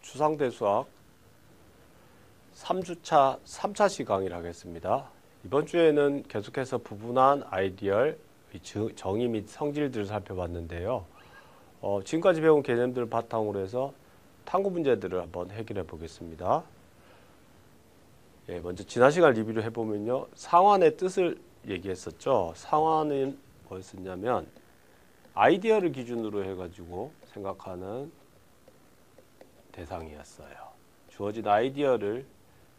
추상대 수학 3주차 3차시 강의를 하겠습니다. 이번 주에는 계속해서 부분한 아이디얼, 정의 및 성질들을 살펴봤는데요. 지금까지 배운 개념들을 바탕으로 해서 탐구 문제들을 한번 해결해 보겠습니다. 먼저 지난 시간 리뷰를 해보면요. 상환의 뜻을 얘기했었죠. 상환은 뭐였었냐면 아이디어를 기준으로 해가지고 생각하는 대상이었어요. 주어진 아이디어를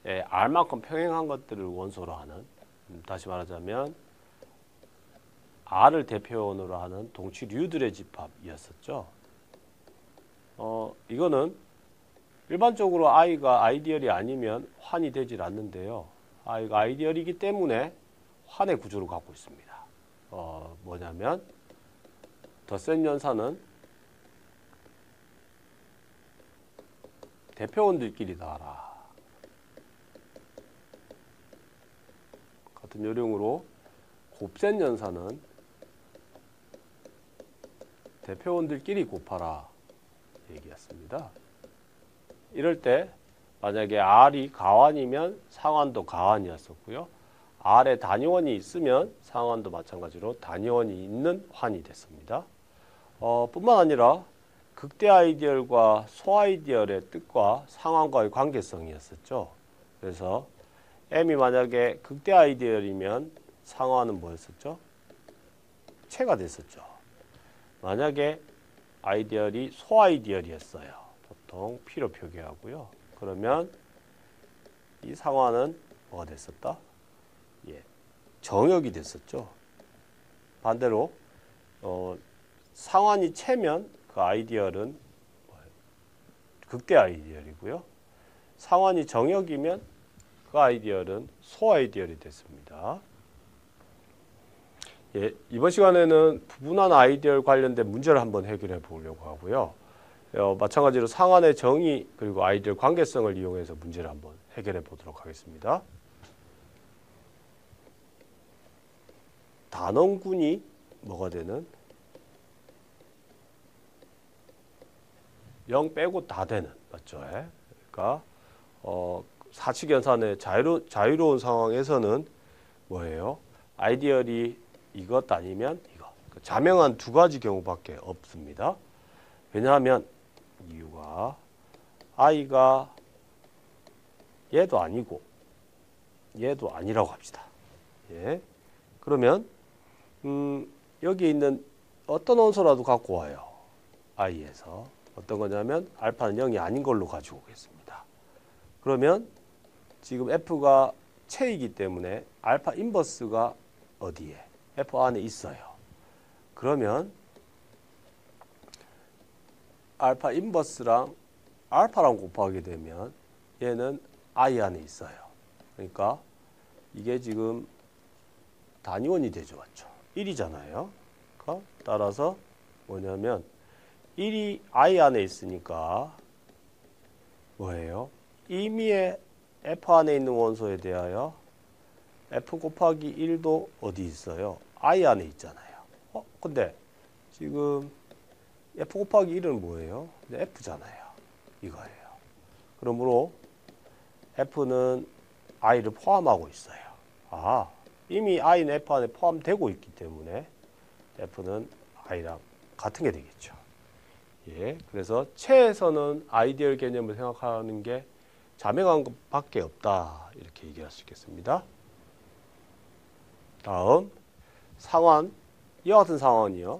R만큼 평행한 것들을 원소로 하는, 다시 말하자면 R을 대표원으로 하는 동치류들의 집합이었었죠. 이거는 일반적으로 I가 아이디얼이 아니면 환이 되질 않는데요. I가 아이디얼이기 때문에 환의 구조를 갖고 있습니다. 뭐냐면 더 센 연산은 대표원들끼리 나와라. 같은 요령으로 곱센 연산은 대표원들끼리 곱하라 얘기했습니다. 이럴 때 만약에 R이 가환이면 상환도 가환이었었고요. R에 단위원이 있으면 상환도 마찬가지로 단위원이 있는 환이 됐습니다. 뿐만 아니라 극대 아이디얼과 소아이디얼의 뜻과 상환과의 관계성이었었죠. 그래서 M이 만약에 극대 아이디얼이면 상환은 뭐였었죠? 체가 됐었죠. 만약에 아이디얼이 소아이디얼이었어요. 보통 P로 표기하고요. 그러면 이 상환은 뭐가 됐었다? 정역이 됐었죠. 반대로 상환이 체면 그 아이디얼은 극대 아이디얼이고요. 상환이 정역이면 그 아이디얼은 소아이디얼이 됐습니다. 이번 시간에는 부분한 아이디얼 관련된 문제를 한번 해결해 보려고 하고요. 마찬가지로 상환의 정의 그리고 아이디얼 관계성을 이용해서 문제를 한번 해결해 보도록 하겠습니다. 단원군이 뭐가 되는? 0 빼고 다 되는, 맞죠? 그러니까 사칙연산의 자유로운 상황에서는 뭐예요? 아이디얼이 이것 아니면 이거. 자명한 두 가지 경우밖에 없습니다. 왜냐하면 이유가 I가 얘도 아니고 얘도 아니라고 합시다. 그러면 여기 있는 어떤 원소라도 갖고 와요. I에서. 어떤 거냐면 알파는 0이 아닌 걸로 가지고 오겠습니다. 그러면 지금 F가 체이기 때문에 알파 인버스가 어디에? F 안에 있어요. 그러면 알파 인버스랑 알파랑 곱하게 되면 얘는 I 안에 있어요. 그러니까 이게 지금 단위원이 되죠. 맞죠? 1이잖아요. 그러니까 따라서 뭐냐면 1이 I 안에 있으니까 뭐예요? 임의의 F 안에 있는 원소에 대하여 F 곱하기 1도 어디 있어요? I 안에 있잖아요. 근데 지금 F 곱하기 1은 뭐예요? F잖아요. 이거예요. 그러므로 F는 I를 포함하고 있어요. 이미 I는 F 안에 포함되고 있기 때문에 F는 I랑 같은 게 되겠죠. 그래서 체에서는 아이디얼 개념을 생각하는 게 자명한 것밖에 없다. 이렇게 얘기할 수 있겠습니다. 다음 상환. 이와 같은 상환이요.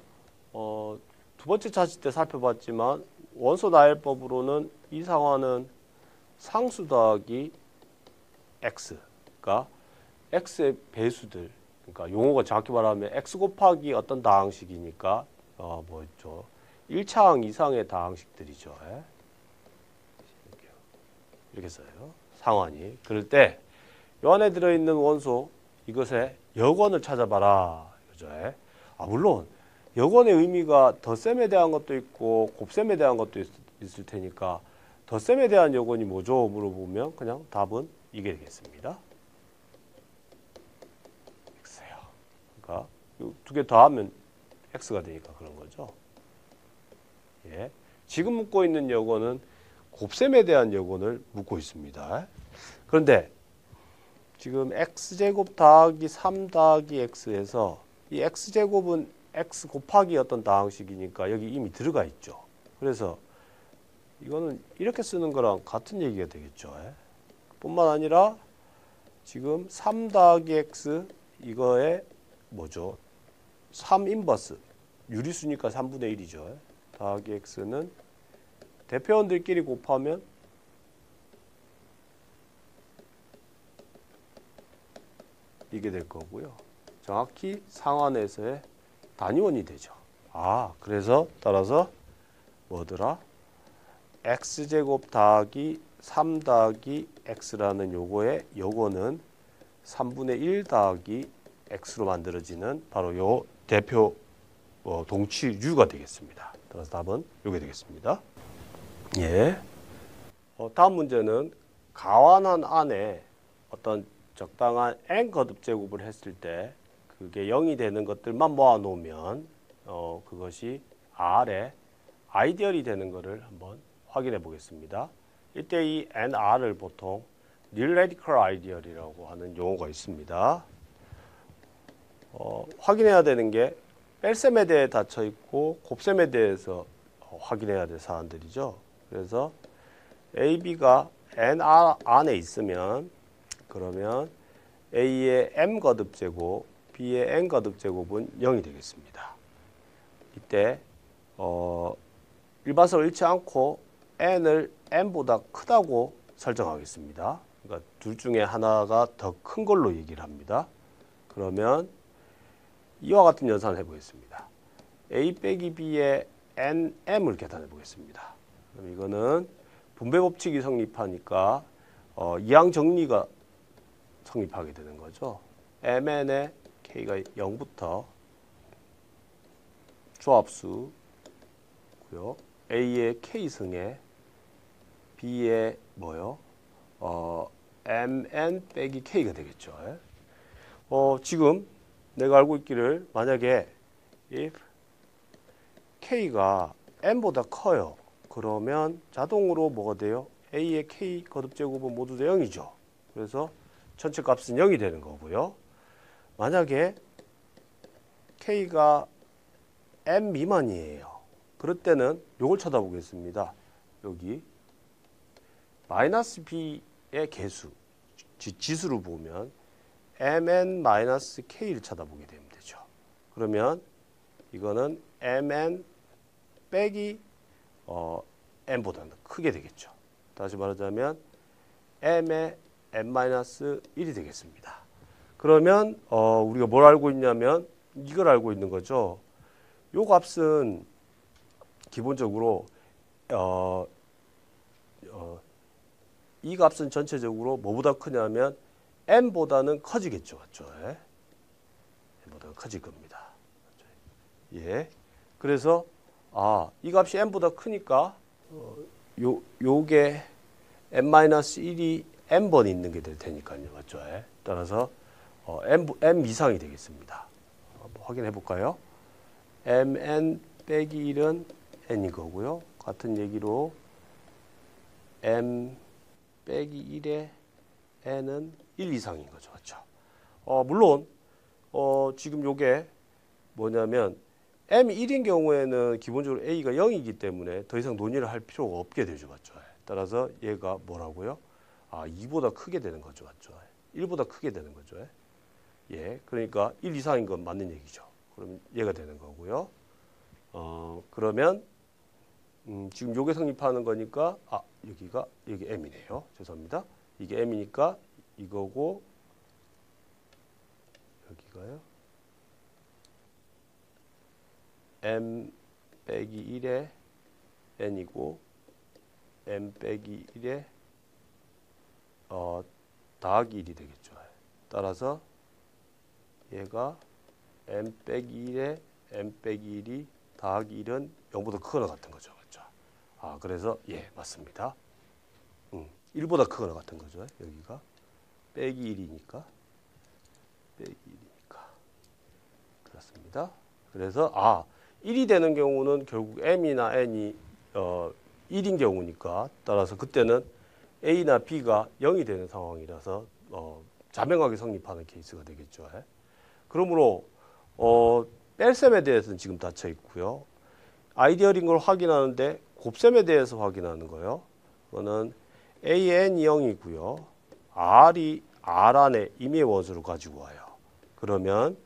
두 번째 차시 때 살펴봤지만 원소 나열법으로는 이 상환은 상수 더하기 x, 그러니까 x의 배수들, 그러니까 용어가 정확히 말하면 x 곱하기 어떤 다항식이니까 뭐였죠? 1차항 이상의 다항식들이죠. 이렇게 써요. 상환이. 그럴 때 이 안에 들어있는 원소 이것의 역원을 찾아봐라. 그죠? 물론 역원의 의미가 덧셈에 대한 것도 있고 곱셈에 대한 것도 있을 테니까 덧셈에 대한 역원이 뭐죠? 물어보면 그냥 답은 이게 되겠습니다. x예요. 그러니까 두 개 더하면 x가 되니까 그런 거죠. 지금 묻고 있는 역원은 곱셈에 대한 여건을 묻고 있습니다. 그런데 지금 x제곱 더하기 3 더하기 x에서 이 x제곱은 x 곱하기 어떤 다항식이니까 여기 이미 들어가 있죠. 그래서 이거는 이렇게 쓰는 거랑 같은 얘기가 되겠죠. 뿐만 아니라 지금 3 더하기 x 이거에 뭐죠? 3 인버스 유리수니까 3분의 1이죠. 더하기 x는 대표원들끼리 곱하면 이게 될 거고요. 정확히 상환해서의 단위원이 되죠. 그래서 따라서 뭐더라? x제곱 더하기 3 더하기 x라는 요거의 요거는 3분의 1 더하기 x로 만들어지는 바로 요 대표 동치류가 되겠습니다. 따라서 답은 요게 되겠습니다. 예. 다음 문제는 가완한 안에 어떤 적당한 n 거듭 제곱을 했을 때 그게 0이 되는 것들만 모아 놓으면 그것이 R의 아이디얼이 되는 것을 한번 확인해 보겠습니다. 이때 이 NR을 보통 Near-Radical Ideal이라고 하는 용어가 있습니다. 확인해야 되는 게 뺄셈에 대해 닫혀 있고 곱셈에 대해서 확인해야 될 사안들이죠. 그래서 AB가 NR 안에 있으면 그러면 A의 M 거듭 제곱, B의 N 거듭 제곱은 0이 되겠습니다. 이때 일반적으로 잃지 않고 N을 M보다 크다고 설정하겠습니다. 그러니까 둘 중에 하나가 더 큰 걸로 얘기를 합니다. 그러면 이와 같은 연산을 해보겠습니다. A 빼기 B의 NM을 계산해 보겠습니다. 그럼 이거는 분배 법칙이 성립하니까 이항 정리가 성립하게 되는 거죠. MN의 K가 0부터 조합수고요. A의 K승에 B의 뭐요? MN 빼기 K가 되겠죠. 지금 내가 알고 있기를 만약에 if K가 M보다 커요. 그러면 자동으로 뭐가 돼요? A의 K 거듭 제곱은 모두 다 0이죠. 그래서 전체 값은 0이 되는 거고요. 만약에 K가 M 미만이에요. 그럴 때는 요걸 쳐다보겠습니다. 여기 마이너스 B의 개수, 지수를 보면 mn-k를 쳐다보게 되면 되죠. 그러면 이거는 mn 빼기 n보다는 크게 되겠죠. 다시 말하자면 m의 n-1이 되겠습니다. 그러면 우리가 뭘 알고 있냐면 이걸 알고 있는 거죠. 요 값은 기본적으로 이 값은 전체적으로 뭐보다 크냐면 n보다는 커지겠죠. 맞죠? n보다는 커질 겁니다. 예. 그래서 이 값이 n보다 크니까 요게 n-1이 n번 있는 게 될 테니까요. 맞죠? 따라서 n 이상이 되겠습니다. 한번 확인해 볼까요? mn 빼기 1은 n인 거고요. 같은 얘기로 m 빼기 1의 n은 1 이상인 거죠. 맞죠? 물론 지금 요게 뭐냐면 m1인 경우에는 기본적으로 a가 0이기 때문에 더 이상 논의를 할 필요가 없게 되죠. 맞죠? 따라서 얘가 뭐라고요? 2보다 크게 되는 거죠. 맞죠? 1보다 크게 되는 거죠. 예. 그러니까 1 이상인 건 맞는 얘기죠. 그럼 얘가 되는 거고요. 그러면 지금 요게 성립하는 거니까 여기 m이네요. 죄송합니다. 이게 m이니까 이거고 여기가요. m 빼기 1의 n이고 m 빼기 1의 더하기 1이 되겠죠. 따라서 얘가 m 빼기 1의 m 빼기 1이 더하기 1은 0보다 크거나 같은 거죠. 맞죠? 그래서 예, 맞습니다. 1보다 크거나 같은 거죠. 여기가 빼기 1이니까 빼기 1이니까 그렇습니다. 그래서 1이 되는 경우는 결국 m이나 n이 1인 경우니까 따라서 그때는 A나 B가 0이 되는 상황이라서 자명하게 성립하는 케이스가 되겠죠. 그러므로 뺄셈에 대해서는 지금 닫혀 있고요. 아이디어인 걸 확인하는데 곱셈에 대해서 확인하는 거요. 그거는 AN이 0이고요. R이 R 안에 임의의 원소를 가지고 와요. 그러면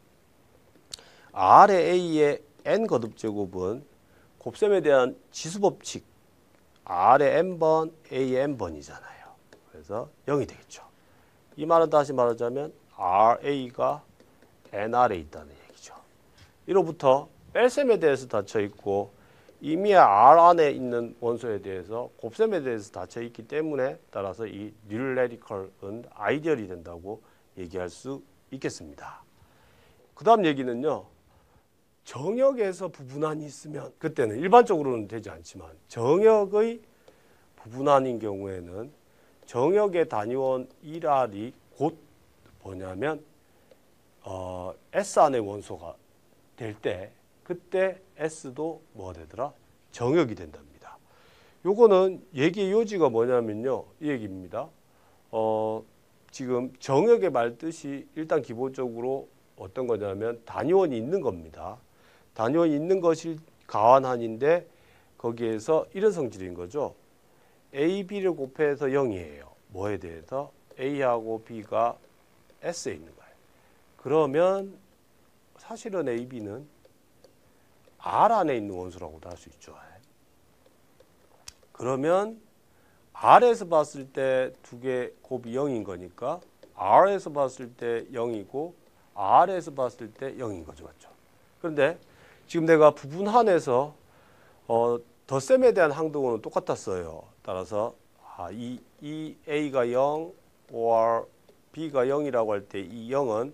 R의 A의 N 거듭 제곱은 곱셈에 대한 지수법칙 R의 N번, A의 N번이잖아요. 그래서 0이 되겠죠. 이 말은 다시 말하자면 RA가 NR에 있다는 얘기죠. 이로부터 뺄셈에 대해서 닫혀 있고 이미 R 안에 있는 원소에 대해서 곱셈에 대해서 닫혀 있기 때문에 따라서 이 뉴레디컬은 아이디얼이 된다고 얘기할 수 있겠습니다. 그 다음 얘기는요. 정역에서 부분한이 있으면 그때는 일반적으로는 되지 않지만 정역의 부분한인 경우에는 정역의 단위원 1R이 곧 뭐냐면 S 안의 원소가 될 때 그때 S도 뭐가 되더라? 정역이 된답니다. 요거는 얘기의 요지가 뭐냐면요. 이 얘기입니다. 지금 정역의 말뜻이 일단 기본적으로 어떤 거냐면 단위원이 있는 겁니다. 단위원이 있는 것이 가환한인데 거기에서 이런 성질인 거죠. A, B를 곱해서 0이에요. 뭐에 대해서? A하고 B가 S에 있는 거예요. 그러면 사실은 A, B는 R 안에 있는 원소라고도 할 수 있죠. 그러면 R에서 봤을 때 두 개 곱이 0인 거니까 R에서 봤을 때 0이고 R에서 봤을 때 0인 거죠. 맞죠? 그런데 지금 내가 부분한에서 덧셈에 대한 항등호는 똑같았어요. 따라서 이 A가 0 or B가 0이라고 할 때 이 0은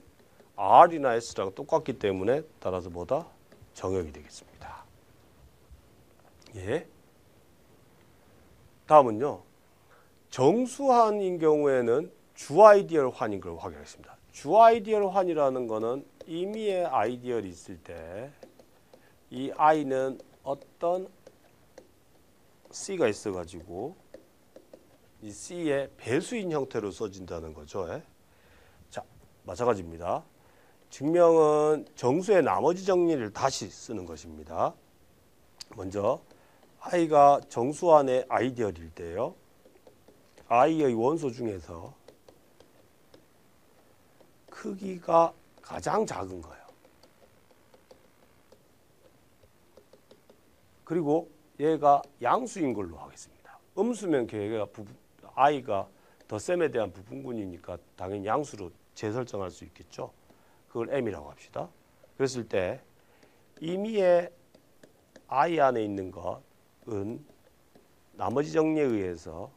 R이나 S랑 똑같기 때문에 따라서 뭐다? 정역이 되겠습니다. 예. 다음은요. 정수한인 경우에는 주아이디얼 환인 걸 확인하겠습니다. 주아이디얼 환이라는 거는 임의의 아이디얼이 있을 때 이 I는 어떤 C가 있어가지고 이 C의 배수인 형태로 써진다는 거죠. 자, 마찬가지입니다. 증명은 정수의 나머지 정리를 다시 쓰는 것입니다. 먼저 I가 정수 안의 아이디얼일 때요. I의 원소 중에서 크기가 가장 작은 거예요. 그리고 얘가 양수인 걸로 하겠습니다. 음수면 걔가 I가 덧셈에 대한 부분군이니까 당연히 양수로 재설정할 수 있겠죠. 그걸 M이라고 합시다. 그랬을 때 임의의 I 안에 있는 것은 나머지 정리에 의해서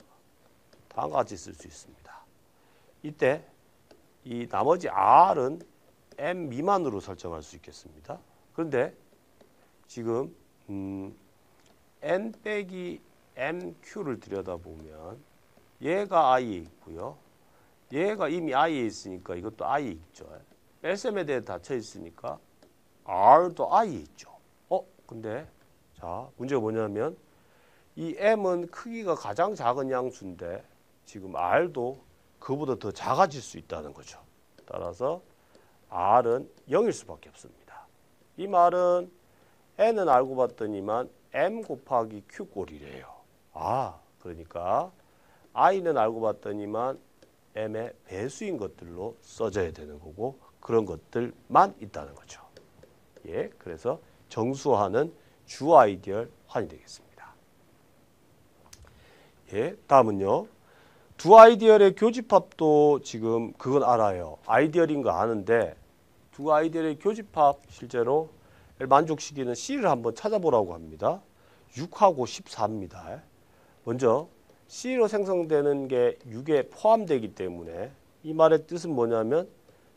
다음과 같이 쓸 수 있습니다. 이때 이 나머지 R은 M 미만으로 설정할 수 있겠습니다. 그런데 지금 N 빼기 MQ를 들여다보면 얘가 I에 있고요. 얘가 이미 I에 있으니까 이것도 I에 있죠. 뺄셈에 대해 닫혀 있으니까 R도 I에 있죠. 근데 자 문제가 뭐냐면 이 M은 크기가 가장 작은 양수인데 지금 R도 그보다 더 작아질 수 있다는 거죠. 따라서 R은 0일 수밖에 없습니다. 이 말은 N은 알고 봤더니만 M 곱하기 Q 꼴이래요. 그러니까 I는 알고 봤더니만 M의 배수인 것들로 써져야 되는 거고 그런 것들만 있다는 거죠. 예, 그래서 정수한은 주 아이디얼 환이 되겠습니다. 예, 다음은요. 두 아이디얼의 교집합도 지금 그건 알아요. 아이디얼인 거 아는데 두 아이디얼의 교집합 실제로 만족시키는 C를 한번 찾아보라고 합니다. 6하고 14입니다. 먼저 C로 생성되는 게 6에 포함되기 때문에 이 말의 뜻은 뭐냐면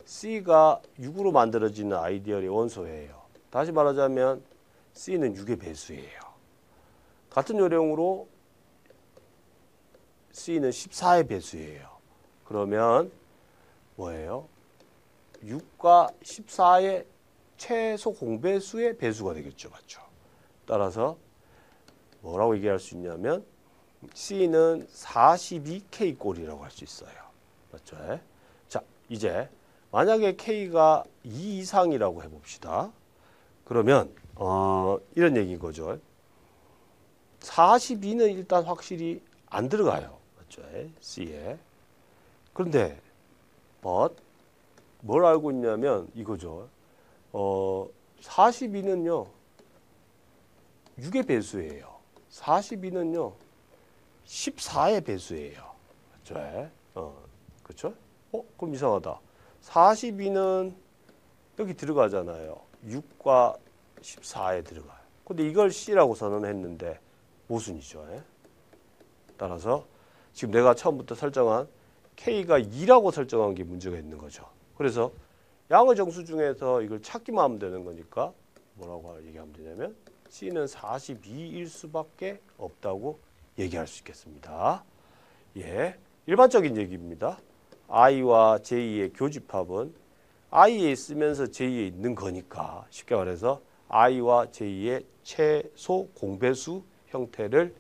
C가 6으로 만들어지는 아이디얼의 원소예요. 다시 말하자면 C는 6의 배수예요. 같은 요령으로 C는 14의 배수예요. 그러면 뭐예요? 6과 14의 최소 공배수의 배수가 되겠죠. 맞죠? 따라서 뭐라고 얘기할 수 있냐면 C는 42K 꼴이라고 할 수 있어요. 맞죠? 자, 이제 만약에 K가 2 이상이라고 해봅시다. 그러면 이런 얘기인 거죠. 42는 일단 확실히 안 들어가요. 맞죠? C에. 그런데 but 뭘 알고 있냐면 이거죠. 42는요. 6의 배수예요. 42는요. 14의 배수예요. 맞죠? 그렇죠? 그럼 이상하다. 42는 여기 들어가잖아요. 6과 14에 들어가요. 근데 이걸 C라고 선언했는데 모순이죠. 따라서 지금 내가 처음부터 설정한 K가 2라고 설정한 게 문제가 있는 거죠. 그래서 양의 정수 중에서 이걸 찾기만 하면 되는 거니까 뭐라고 얘기하면 되냐면 C는 42일 수밖에 없다고 얘기할 수 있겠습니다. 예, 일반적인 얘기입니다. I와 J의 교집합은 I에 있으면서 J에 있는 거니까 쉽게 말해서 I와 J의 최소 공배수 형태를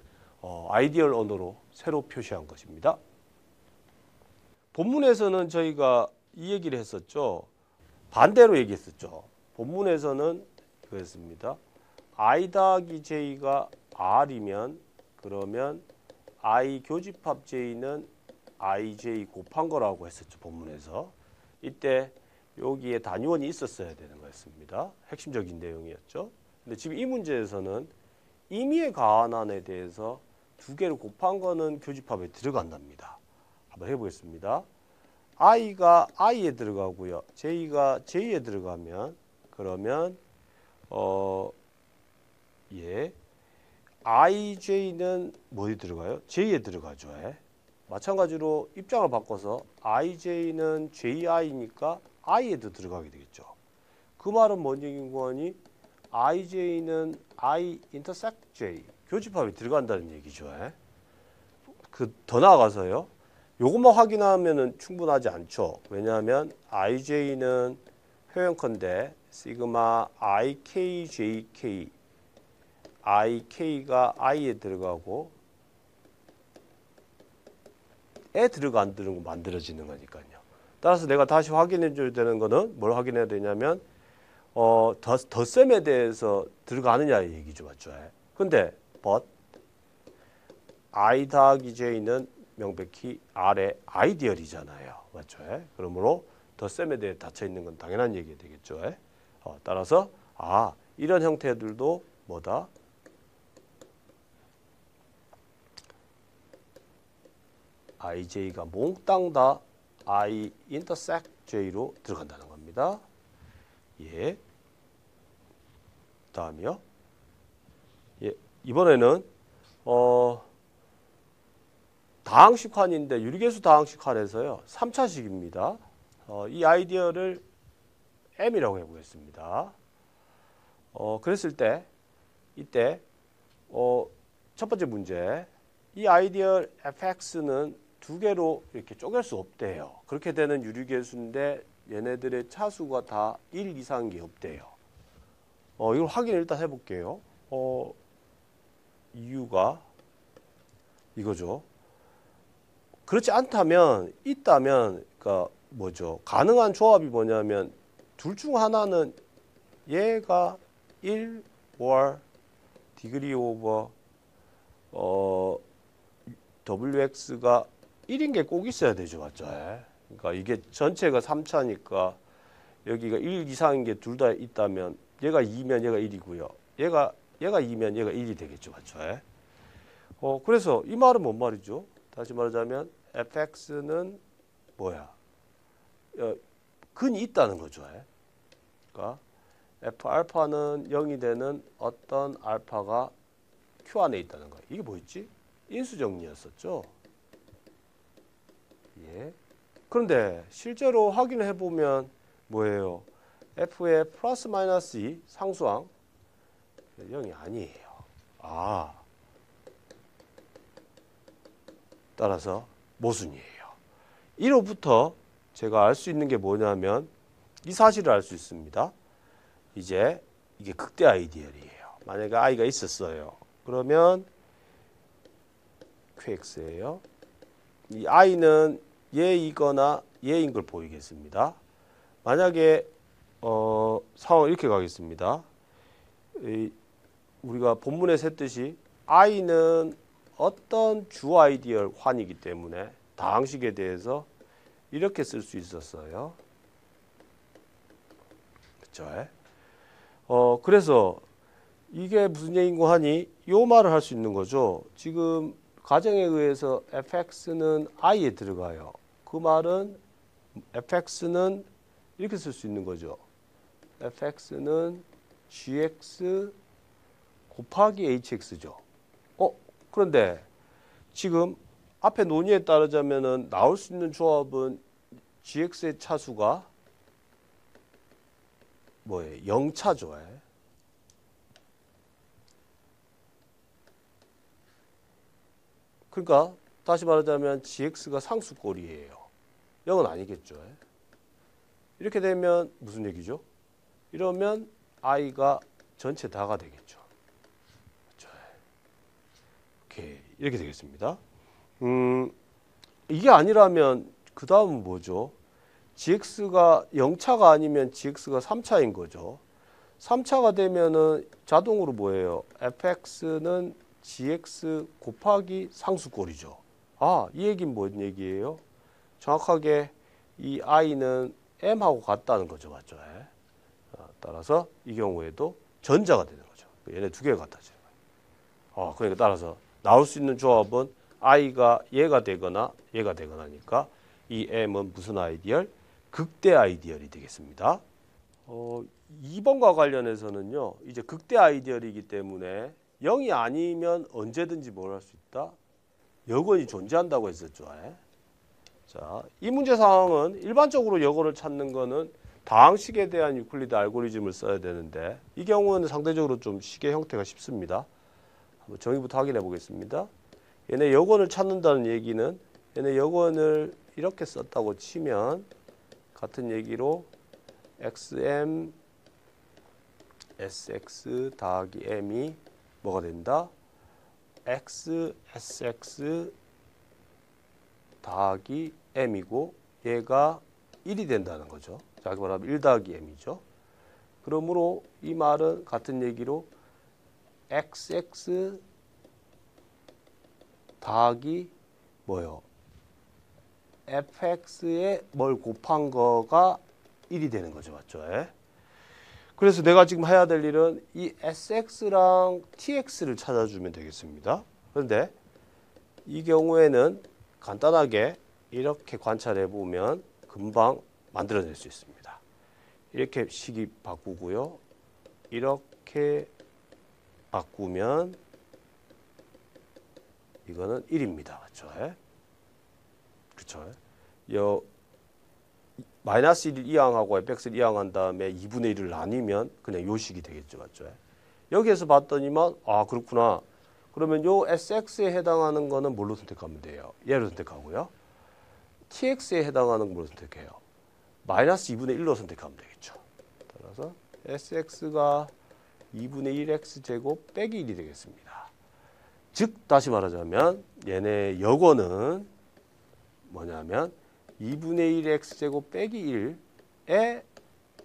아이디얼 언어로 새로 표시한 것입니다. 본문에서는 저희가 이 얘기를 했었죠. 반대로 얘기했었죠. 본문에서는 그랬습니다. I 더하기 J가 R이면 그러면 I 교집합 J는 IJ 곱한 거라고 했었죠. 본문에서. 이때 여기에 단위원이 있었어야 되는 거였습니다. 핵심적인 내용이었죠. 근데 지금 이 문제에서는 임의의 가한안에 대해서 두 개를 곱한 거는 교집합에 들어간답니다. 한번 해보겠습니다. I가 I에 들어가고요. J가 J에 들어가면 그러면 IJ는 뭐에 들어가요? J에 들어가죠. 마찬가지로 입장을 바꿔서 IJ는 JI니까 I에도 들어가게 되겠죠. 그 말은 뭔 얘기인 거니? IJ는 I intersect J 교집합에 들어간다는 얘기죠. 더 나아가서요. 요것만 확인하면 충분하지 않죠. 왜냐하면 IJ는 표현컨대 시그마 IKJK IK가 I에 들어가고 에 들어가 안 들어가 만들어지는 거니까요. 따라서 내가 다시 확인해 줘야 되는 거는 뭘 확인해야 되냐면 덧셈에 대해서 들어가느냐의 얘기죠. 맞죠? 근데 but I 더하기 J는 명백히 R의 아이디얼이잖아요. 맞죠? 그러므로 덧셈에 대해 닫혀 있는 건 당연한 얘기가 되겠죠. 따라서 이런 형태들도 뭐다? IJ가 몽땅 다 I intersect J로 들어간다는 겁니다. 예. 다음이요. 예. 이번에는 다항식환인데 유리계수 다항식환에서요. 3차식입니다. 이 아이디어를 M이라고 해보겠습니다. 그랬을 때 이때 첫 번째 문제 이 아이디어 fx는 두 개로 이렇게 쪼갤 수 없대요. 그렇게 되는 유리계수인데 얘네들의 차수가 다 1 이상인 게 없대요. 이걸 확인 일단 해볼게요. 이유가 이거죠. 그렇지 않다면 있다면 그러니까 뭐죠? 가능한 조합이 뭐냐면 둘 중 하나는 얘가 1 or 디그리 오버 WX가 1인 게 꼭 있어야 되죠. 맞죠? 그러니까 이게 전체가 3차니까 여기가 1 이상인 게 둘 다 있다면 얘가 2면 얘가 1이고요. 얘가 2면 얘가 1이 되겠죠. 맞죠? 그래서 이 말은 뭔 말이죠? 다시 말하자면 fx는 뭐야? 근이 있다는 거죠. 그러니까 f알파는 0이 되는 어떤 알파가 Q 안에 있다는 거예요. 이게 뭐였지? 인수정리였었죠. 예. 그런데 실제로 확인을 해보면 뭐예요? F의 플러스 마이너스 2 상수항 0이 아니에요. 따라서 모순이에요. 이로부터 제가 알 수 있는 게 뭐냐면 이 사실을 알 수 있습니다. 이제 이게 극대 아이디얼이에요. 만약에 I가 있었어요. 그러면 EQX예요. 이 I는 얘이거나 얘인 걸 보이겠습니다. 만약에 상황을 이렇게 가겠습니다. 우리가 본문에 셌듯이 I는 어떤 주 아이디얼 환이기 때문에 다항식에 대해서 이렇게 쓸 수 있었어요. 그렇죠? 그래서 이게 무슨 얘기인고 하니 요 말을 할 수 있는 거죠. 지금 가정에 의해서 fx는 i에 들어가요. 그 말은 fx는 이렇게 쓸 수 있는 거죠. fx는 gx 곱하기 hx죠. 그런데 지금 앞에 논의에 따르자면은 나올 수 있는 조합은 gx의 차수가 뭐예요? 0차죠. 그러니까 다시 말하자면 gx가 상수꼴이에요. 0은 아니겠죠. 이렇게 되면 무슨 얘기죠? 이러면 i가 전체 다가 되겠죠. 오케이. 이렇게 되겠습니다. 이게 아니라면 그 다음은 뭐죠? gx가 0차가 아니면 gx가 3차인 거죠. 3차가 되면은 자동으로 뭐예요? fx는 gx 곱하기 상수꼴이죠. 이 얘기는 뭔 얘기예요? 정확하게 이 i는 m하고 같다는 거죠. 맞죠? 따라서 이 경우에도 전자가 되는 거죠. 얘네 두 개가 같아지는 거예요. 그러니까 따라서 나올 수 있는 조합은 i가 얘가 되거나 얘가 되거나니까 이 m은 무슨 아이디얼? 극대 아이디얼이 되겠습니다. 2번과 관련해서는요. 이제 극대 아이디얼이기 때문에 0이 아니면 언제든지 뭘 할 수 있다? 여건이 존재한다고 했었죠. 자, 이 문제 상황은 일반적으로 여건을 찾는 거는 다항식에 대한 유클리드 알고리즘을 써야 되는데 이 경우는 상대적으로 좀 식의 형태가 쉽습니다. 한번 정의부터 확인해 보겠습니다. 얘네 여건을 찾는다는 얘기는 얘네 여건을 이렇게 썼다고 치면 같은 얘기로 xm sx 더하기 m이 뭐가 된다? x sx 더하기 m이고 얘가 1이 된다는 거죠. 자, 말하면 1 더하기 m이죠. 그러므로 이 말은 같은 얘기로 xx 더하기 뭐요? fx에 뭘 곱한 거가 1이 되는 거죠. 맞죠? 그래서 내가 지금 해야 될 일은 이 sx랑 tx를 찾아주면 되겠습니다. 그런데 이 경우에는 간단하게 이렇게 관찰해 보면 금방 만들어낼 수 있습니다. 이렇게 식이 바꾸고요. 이렇게 바꾸면 이거는 1입니다. 맞죠? 그렇죠? 마이너스 1을 이항하고 fx를 이항한 다음에 2분의 1을 나뉘면 그냥 요 식이 되겠죠. 맞죠? 여기에서 봤더니만 그렇구나. 그러면 요 sx에 해당하는 거는 뭘로 선택하면 돼요? 얘로 선택하고요. tx에 해당하는 건 뭘로 선택해요? 마이너스 2분의 1로 선택하면 되겠죠. 따라서 sx가 2분의 1 x제곱 빼기 1이 되겠습니다. 즉 다시 말하자면 얘네 여건은 뭐냐면 2분의 1 x제곱 빼기 1에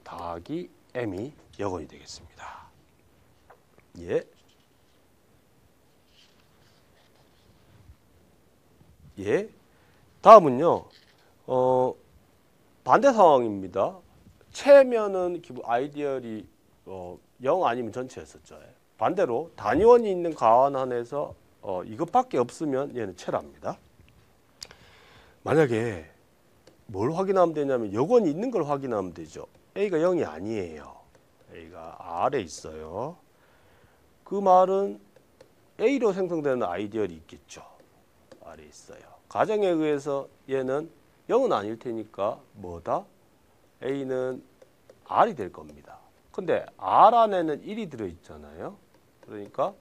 더하기 m이 여건이 되겠습니다. 다음은요. 반대 상황입니다. 최면은 기본 아이디얼이 0 아니면 전체였었죠. 반대로 단위원이 있는 가완한에서 이것밖에 없으면 얘는 최랍니다. 만약에 뭘 확인하면 되냐면 여건이 있는 걸 확인하면 되죠. A가 0이 아니에요. A가 R에 있어요. 그 말은 A로 생성되는 아이디얼이 있겠죠. R에 있어요. 가정에 의해서 얘는 0은 아닐 테니까 뭐다? A는 R이 될 겁니다. 근데 R 안에는 1이 들어있잖아요. 그러니까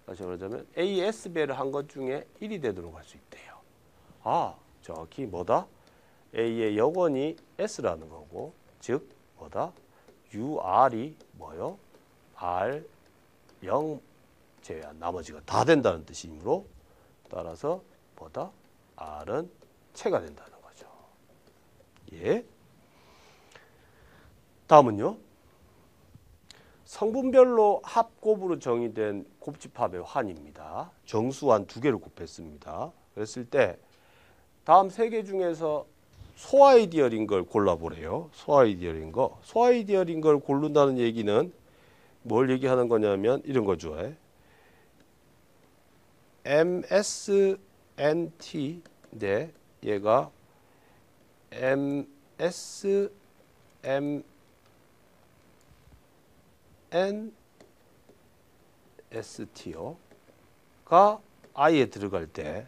다시 말하자면 A, S배를 한 것 중에 1이 되도록 할 수 있대요. 정확히 뭐다? A의 여건이 S라는 거고 즉 뭐다? UR이 뭐요? R 0 제외한 나머지가 다 된다는 뜻이므로 따라서 뭐다? R은 체가 된다는 거죠. 예. 다음은요. 성분별로 합곱으로 정의된 곱집합의 환입니다. 정수환 2개를 곱했습니다. 그랬을 때 다음 3개 중에서 소아이디얼인 걸 골라보래요. 소아이디얼인 거. 소아이디얼인 걸 고른다는 얘기는 뭘 얘기하는 거냐면 이런 거죠. MSNT인데 얘가 MSMNST가 I에 들어갈 때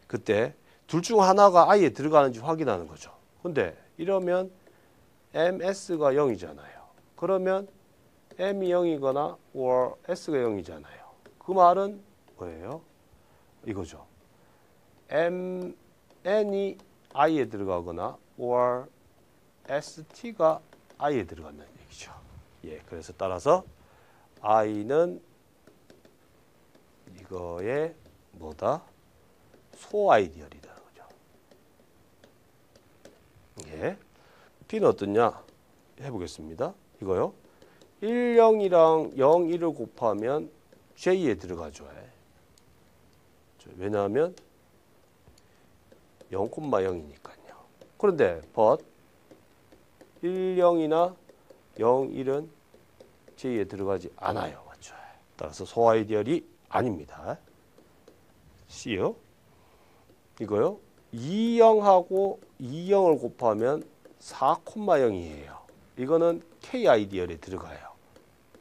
그때 둘 중 하나가 I에 들어가는지 확인하는 거죠. 근데 이러면 MS가 0이잖아요. 그러면 M이 0이거나 or S가 0이잖아요. 그 말은 뭐예요? 이거죠. MN이 I에 들어가거나 or ST가 I에 들어간다는 얘기죠. 예, 그래서 따라서 I는 이거의 뭐다? 소아이디얼이라는 거죠. 예. B는 어떠냐? 해보겠습니다. 이거요. 1, 0이랑 0, 1을 곱하면 J에 들어가죠. 왜냐하면 0,0이니까요. 그런데 but 1, 0이나 0, 1은 J에 들어가지 않아요. 맞죠? 따라서 소아이디얼이 아닙니다. C요. 이거요. 2, 0하고 2, 0을 곱하면 4,0이에요. 이거는 K 아이디얼에 들어가요.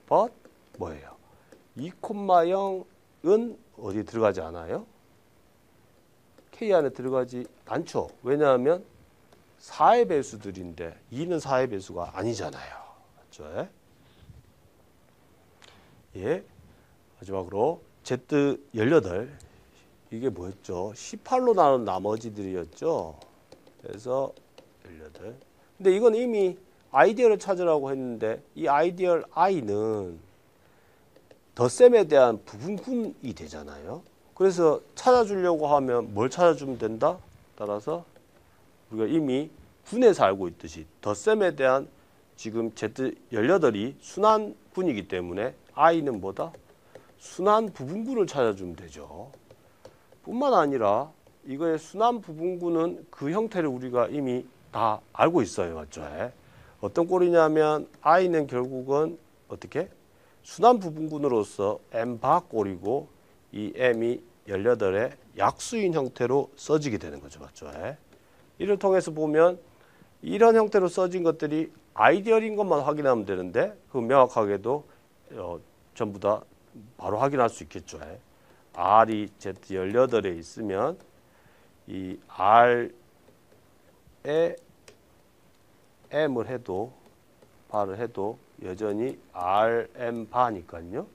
but 뭐예요? 2,0은 어디에 들어가지 않아요? K 안에 들어가지 않죠. 왜냐하면 4의 배수들인데 2는 4의 배수가 아니잖아요. 맞죠? 예. 마지막으로 Z18 이게 뭐였죠? 18로 나눈 나머지들이었죠. 그래서 18. 근데 이건 이미 아이디어를 찾으라고 했는데 이 아이디얼 I는 덧셈에 대한 부분군이 되잖아요. 그래서 찾아주려고 하면 뭘 찾아주면 된다? 따라서 우리가 이미 군에서 알고 있듯이 덧셈에 대한 지금 Z18이 순환군이기 때문에 I는 뭐다? 순환 부분군을 찾아주면 되죠. 뿐만 아니라 이거의 순환 부분군은 그 형태를 우리가 이미 다 알고 있어요. 맞죠? 어떤 꼴이냐면 I는 결국은 어떻게? 순환 부분군으로서 M 바 꼴이고 이 M이 18의 약수인 형태로 써지게 되는 거죠. 맞죠? 이를 통해서 보면 이런 형태로 써진 것들이 아이디얼인 것만 확인하면 되는데 그 명확하게도 전부 다 바로 확인할 수 있겠죠. R이 Z18에 있으면 이 R에 M을 해도 바를 해도 여전히 RM 바니까요.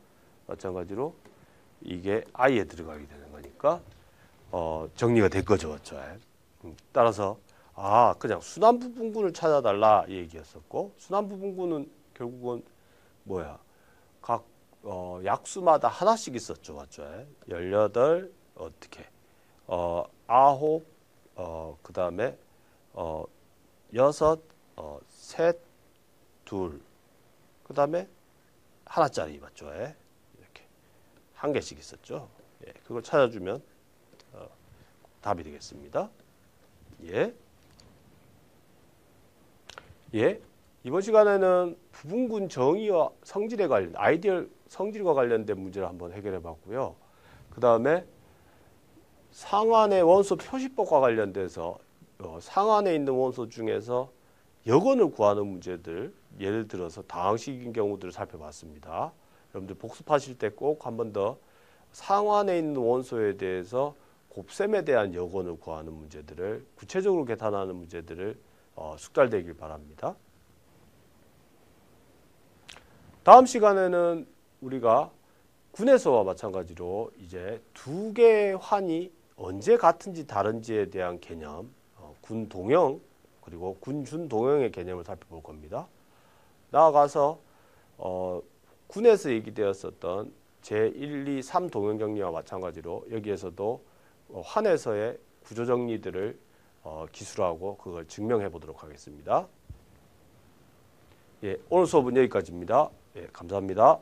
마찬가지로 이게 I에 들어가게 되는 거니까 정리가 될 거죠. 맞죠? 따라서 그냥 순환 부분군을 찾아달라 이 얘기였었고 순환 부분군은 결국은 뭐야? 각 약수마다 하나씩 있었죠. 맞죠? 18 어떻게 9 그다음에 6 셋 둘 그다음에 하나짜리 맞죠? 이렇게 한 개씩 있었죠. 예, 그걸 찾아주면 답이 되겠습니다. 예. 예. 이번 시간에는 부분군 정의와 성질에 관련 아이디얼 성질과 관련된 문제를 한번 해결해 봤고요. 그다음에 상환의 원소 표시법과 관련돼서 상환에 있는 원소 중에서 여건을 구하는 문제들 예를 들어서 다항식인 경우들을 살펴봤습니다. 여러분들 복습하실 때 꼭 한 번 더 상환에 있는 원소에 대해서 곱셈에 대한 여건을 구하는 문제들을 구체적으로 계산하는 문제들을 숙달되길 바랍니다. 다음 시간에는 우리가 군에서와 마찬가지로 이제 두 개의 환이 언제 같은지 다른지에 대한 개념, 군 동형 그리고 군준 동형의 개념을 살펴볼 겁니다. 나아가서 군에서 얘기되었었던 제1, 2, 3 동형정리와 마찬가지로 여기에서도 환에서의 구조정리들을 기술하고 그걸 증명해 보도록 하겠습니다. 예, 오늘 수업은 여기까지입니다. 예, 감사합니다.